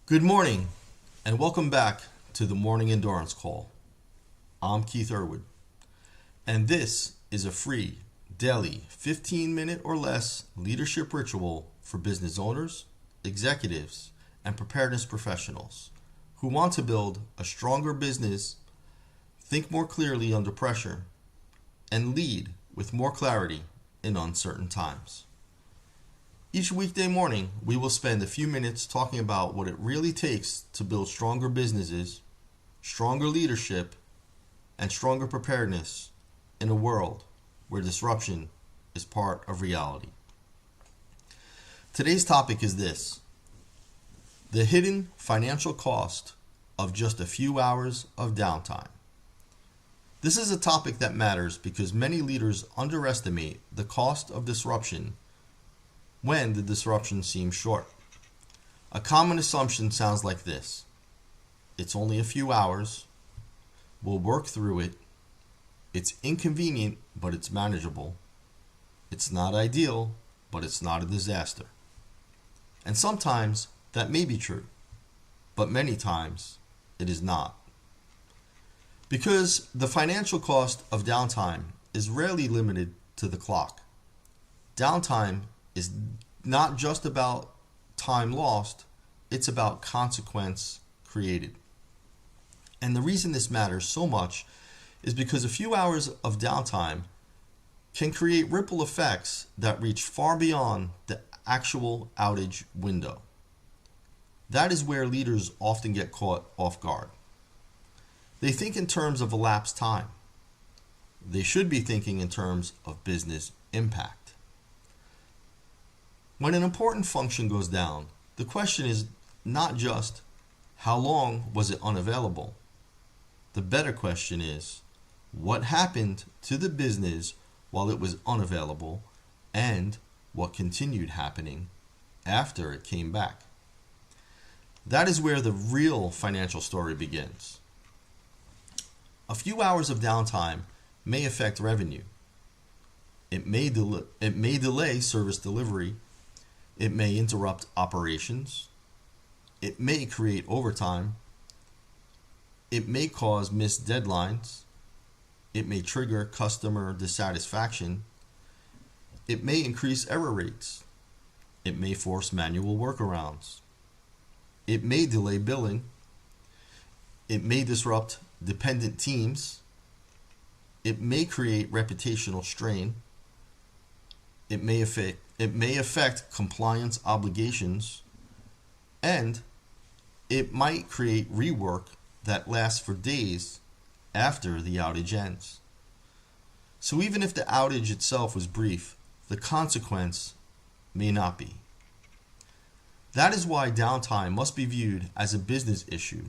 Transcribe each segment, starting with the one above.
Good morning, and welcome back to the Morning Endurance Call. I'm Keith Erwood, and this is a free, daily, 15-minute or less leadership ritual for business owners, executives, and preparedness professionals who want to build a stronger business, think more clearly under pressure, and lead with more clarity in uncertain times. Each weekday morning, we will spend a few minutes talking about what it really takes to build stronger businesses, stronger leadership, and stronger preparedness in a world where disruption is part of reality. Today's topic is this: the hidden financial cost of just a few hours of downtime. This is a topic that matters because many leaders underestimate the cost of disruption when the disruption seems short. A common assumption sounds like this: it's only a few hours, we'll work through it, it's inconvenient but it's manageable, it's not ideal but it's not a disaster. And sometimes that may be true, but many times it is not. Because the financial cost of downtime is rarely limited to the clock. Downtime is not just about time lost, it's about consequence created. And the reason this matters so much is because a few hours of downtime can create ripple effects that reach far beyond the actual outage window. That is where leaders often get caught off guard. They think in terms of elapsed time. They should be thinking in terms of business impact. When an important function goes down, the question is not just how long was it unavailable. The better question is what happened to the business while it was unavailable and what continued happening after it came back. That is where the real financial story begins. A few hours of downtime may affect revenue. It may delay service delivery. It may interrupt operations. It may create overtime. It may cause missed deadlines. It may trigger customer dissatisfaction. It may increase error rates. It may force manual workarounds. It may delay billing. It may disrupt dependent teams. It may create reputational strain. It may affect compliance obligations, and it might create rework that lasts for days after the outage ends. So even if the outage itself was brief, the consequence may not be. That is why downtime must be viewed as a business issue,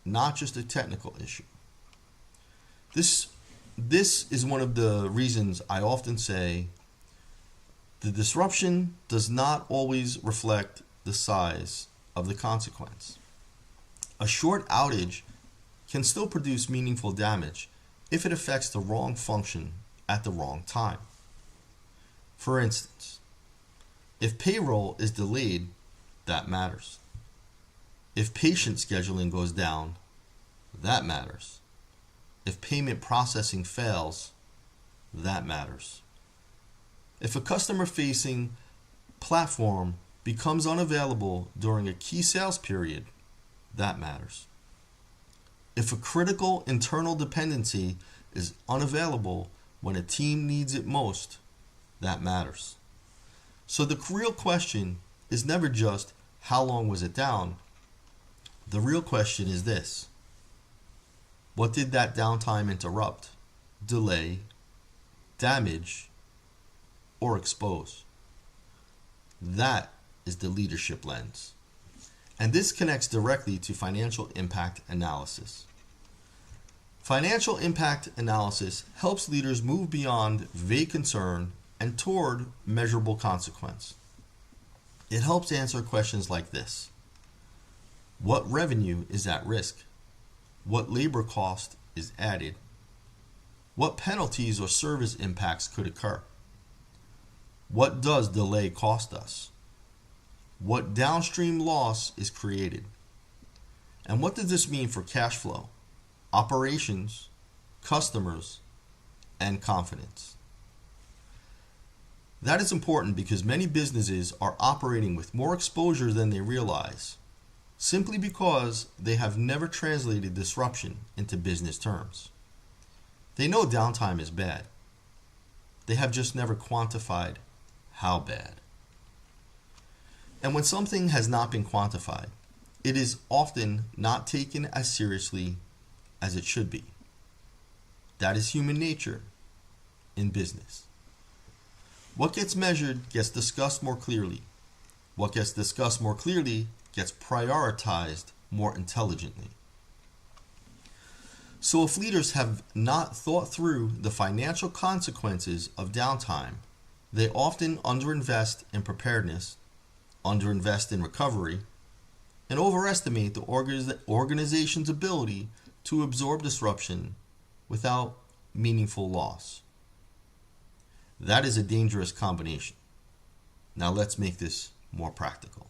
not just a technical issue. This is one of the reasons I often say the disruption does not always reflect the size of the consequence. A short outage can still produce meaningful damage if it affects the wrong function at the wrong time. For instance, if payroll is delayed, that matters. If patient scheduling goes down, that matters. If payment processing fails, that matters. If a customer-facing platform becomes unavailable during a key sales period, that matters. If a critical internal dependency is unavailable when a team needs it most, that matters. So the real question is never just how long was it down. The real question is this: what did that downtime interrupt, delay, damage, or expose? That is the leadership lens. And this connects directly to financial impact analysis. Financial impact analysis helps leaders move beyond vague concern and toward measurable consequence. It helps answer questions like this: what revenue is at risk? What labor cost is added? What penalties or service impacts could occur? What does delay cost us? What downstream loss is created? And what does this mean for cash flow, operations, customers, and confidence? That is important because many businesses are operating with more exposure than they realize, simply because they have never translated disruption into business terms. They know downtime is bad. They have just never quantified how bad. And when something has not been quantified, it is often not taken as seriously as it should be. That is human nature in business. What gets measured gets discussed more clearly. What gets discussed more clearly gets prioritized more intelligently. So if leaders have not thought through the financial consequences of downtime, they often underinvest in preparedness, underinvest in recovery, and overestimate the organization's ability to absorb disruption without meaningful loss. That is a dangerous combination. Now let's make this more practical.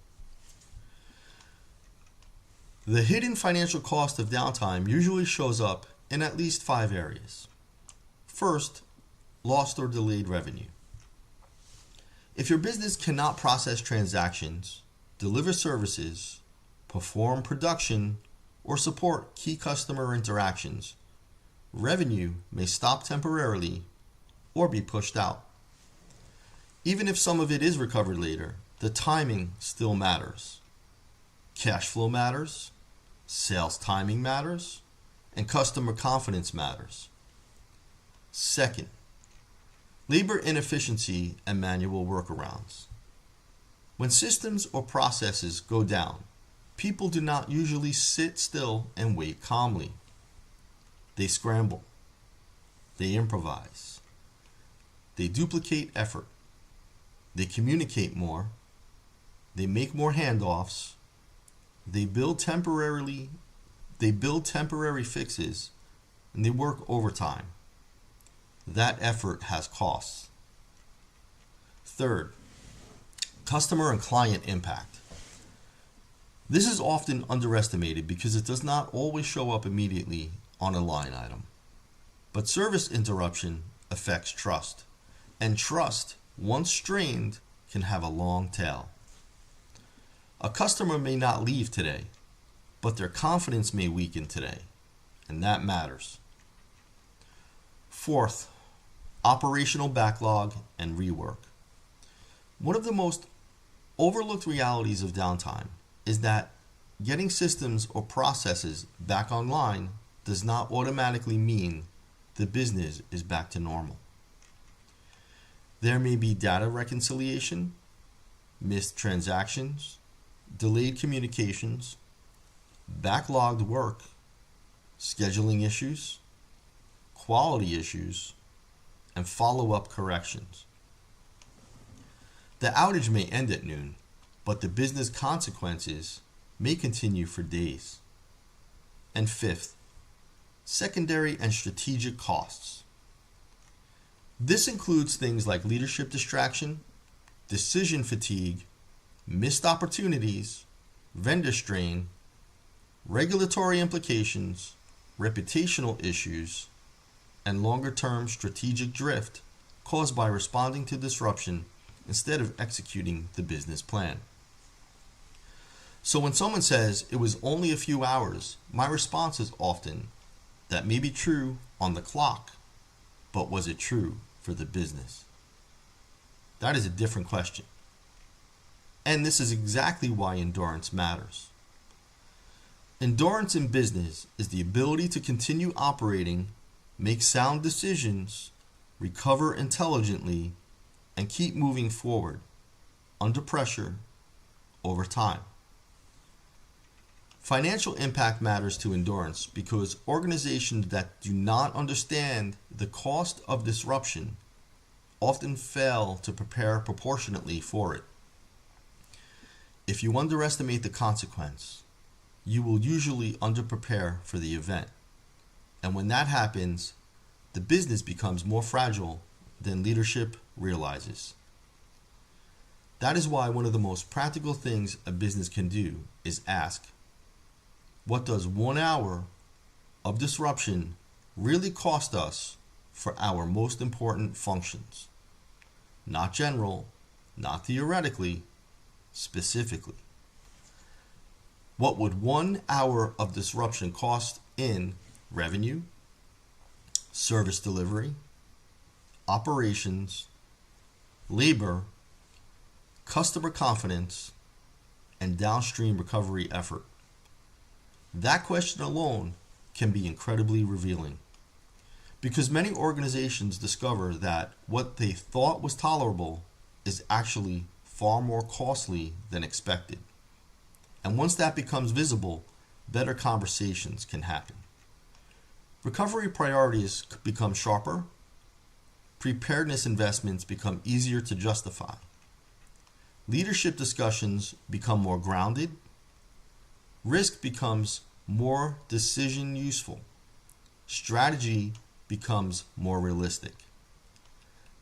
The hidden financial cost of downtime usually shows up in at least 5 areas. First, lost or delayed revenue. If your business cannot process transactions, deliver services, perform production, or support key customer interactions, revenue may stop temporarily or be pushed out. Even if some of it is recovered later, the timing still matters. Cash flow matters, sales timing matters, and customer confidence matters. Second, labor inefficiency and manual workarounds. When systems or processes go down, people do not usually sit still and wait calmly. They scramble. They improvise. They duplicate effort. They communicate more. They make more handoffs. They build temporary fixes, and they work overtime. That effort has costs. Third, customer and client impact. This is often underestimated because it does not always show up immediately on a line item. But service interruption affects trust, and trust, once strained, can have a long tail. A customer may not leave today, but their confidence may weaken today, and that matters. Fourth, operational backlog and rework. One of the most overlooked realities of downtime is that getting systems or processes back online does not automatically mean the business is back to normal. There may be data reconciliation, missed transactions, delayed communications, backlogged work, scheduling issues, quality issues, and follow-up corrections. The outage may end at noon, but the business consequences may continue for days. And fifth, secondary and strategic costs. This includes things like leadership distraction, decision fatigue, missed opportunities, vendor strain, regulatory implications, reputational issues, and longer-term strategic drift caused by responding to disruption instead of executing the business plan. So when someone says it was only a few hours, my response is often, that may be true on the clock, but was it true for the business? That is a different question. And this is exactly why endurance matters. Endurance in business is the ability to continue operating, make sound decisions, recover intelligently, and keep moving forward under pressure over time. Financial impact matters to endurance because organizations that do not understand the cost of disruption often fail to prepare proportionately for it. If you underestimate the consequence, you will usually underprepare for the event. And when that happens, the business becomes more fragile than leadership realizes. That is why one of the most practical things a business can do is ask, what does 1 hour of disruption really cost us for our most important functions? Not general, not theoretically, specifically. What would 1 hour of disruption cost in revenue, service delivery, operations, labor, customer confidence, and downstream recovery effort? That question alone can be incredibly revealing, because many organizations discover that what they thought was tolerable is actually far more costly than expected. And once that becomes visible, better conversations can happen. Recovery priorities become sharper. Preparedness investments become easier to justify. Leadership discussions become more grounded. Risk becomes more decision useful. Strategy becomes more realistic.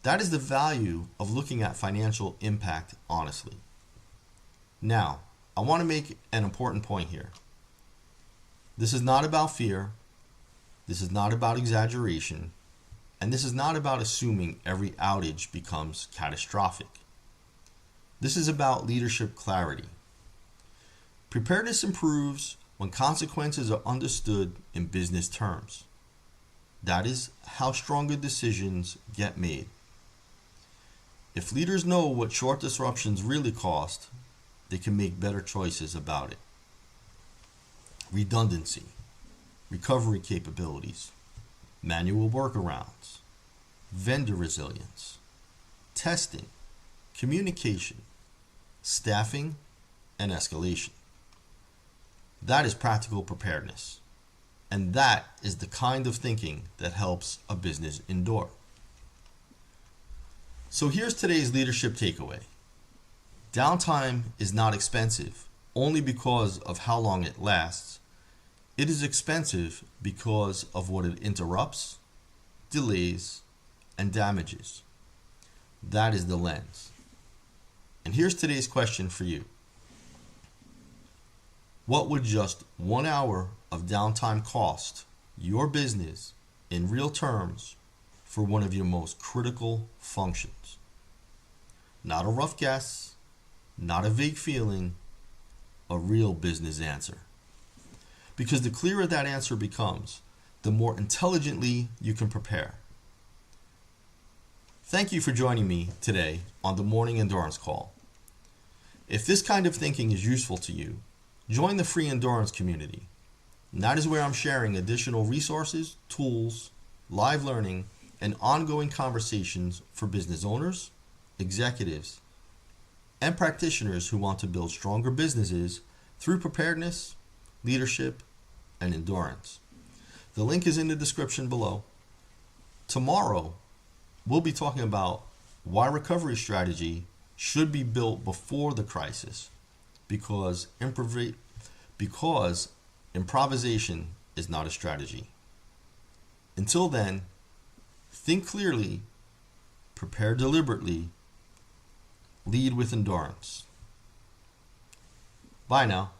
That is the value of looking at financial impact honestly. Now, I want to make an important point here. This is not about fear. This is not about exaggeration. And this is not about assuming every outage becomes catastrophic. This is about leadership clarity. Preparedness improves when consequences are understood in business terms. That is how stronger decisions get made. If leaders know what short disruptions really cost, they can make better choices about it. Redundancy, recovery capabilities, manual workarounds, vendor resilience, testing, communication, staffing, and escalation. That is practical preparedness. And that is the kind of thinking that helps a business endure. So here's today's leadership takeaway. Downtime is not expensive only because of how long it lasts. It is expensive because of what it interrupts, delays, and damages. That is the lens. And here's today's question for you. What would just 1 hour of downtime cost your business in real terms for one of your most critical functions? Not a rough guess, not a vague feeling, a real business answer. Because the clearer that answer becomes, the more intelligently you can prepare. Thank you for joining me today on the Morning Endurance Call. If this kind of thinking is useful to you, join the free endurance community. And that is where I'm sharing additional resources, tools, live learning, and ongoing conversations for business owners, executives, and practitioners who want to build stronger businesses through preparedness, leadership, and endurance. The link is in the description below. Tomorrow, we'll be talking about why recovery strategy should be built before the crisis, because improvisation is not a strategy. Until then, think clearly, prepare deliberately, lead with endurance. Bye now.